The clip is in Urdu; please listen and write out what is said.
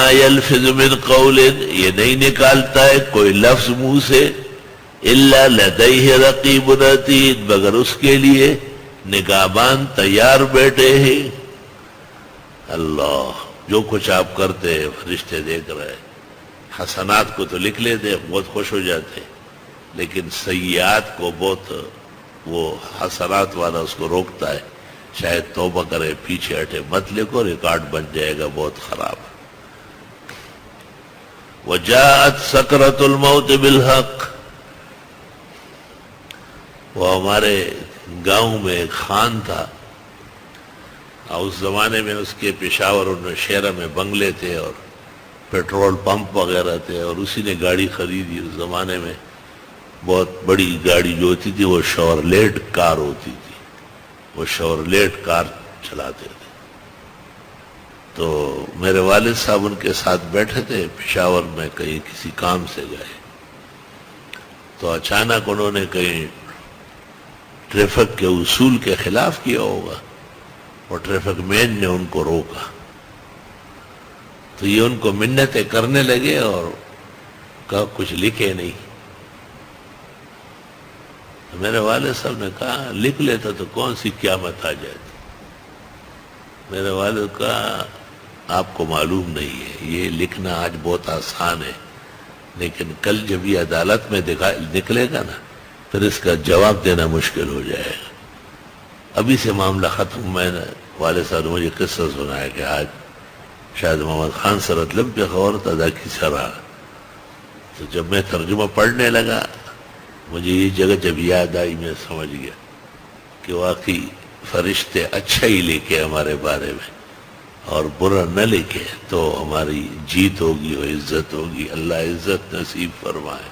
ما يلفظ من قول، یہ نہیں نکالتا ہے کوئی لفظ منہ سے، الا لدیہ رقیب عتید، مگر اس کے لیے نگہبان تیار بیٹھے ہیں۔ اللہ، جو کچھ آپ کرتے ہیں فرشتے دیکھ رہے ہیں۔ حسنات کو تو لکھ لیتے، بہت خوش ہو جاتے، لیکن سیئات کو بہت، وہ حسنات والا اس کو روکتا ہے، شاید توبہ کرے، پیچھے ہٹے، مت لکھو، ریکارڈ بن جائے گا بہت خراب۔ وجاءت سکرۃ الموت بالحق، وہ ہمارے گاؤں میں ایک خان تھا، اور اس زمانے میں اس کے پشاور اور نوشہرہ میں بنگلے تھے اور پیٹرول پمپ وغیرہ تھے، اور اسی نے گاڑی خریدی۔ اس زمانے میں بہت بڑی گاڑی جو ہوتی تھی وہ شورلیٹ کار ہوتی تھی، وہ شورلیٹ کار چلاتے تھے۔ تو میرے والد صاحب ان کے ساتھ بیٹھے تھے، پشاور میں کہیں کسی کام سے گئے، تو اچانک انہوں نے کہیں ٹریفک کے اصول کے خلاف کیا ہوگا، اور ٹریفک مین نے ان کو روکا، تو یہ ان کو منتیں کرنے لگے اور کہا کچھ لکھے نہیں۔ میرے والد صاحب نے کہا لکھ لیتا تو کون سی قیامت آ جاتی۔ میرے والد کہا آپ کو معلوم نہیں ہے، یہ لکھنا آج بہت آسان ہے، لیکن کل جب یہ عدالت میں نکلے گا نا، پھر اس کا جواب دینا مشکل ہو جائے گا۔ ابھی سے معاملہ ختم۔ میں نے والد صاحب نے مجھے قصہ سنایا کہ آج شاید محمد خان سرتلم پہ خبر ادا کی سرا، تو جب میں ترجمہ پڑھنے لگا مجھے یہ جگہ جب یاد آئی، میں سمجھ گیا کہ واقعی فرشتے اچھا ہی لکھے ہمارے بارے میں اور برا نہ لکھے تو ہماری جیت ہوگی اور عزت ہوگی۔ اللہ عزت نصیب فرمائے۔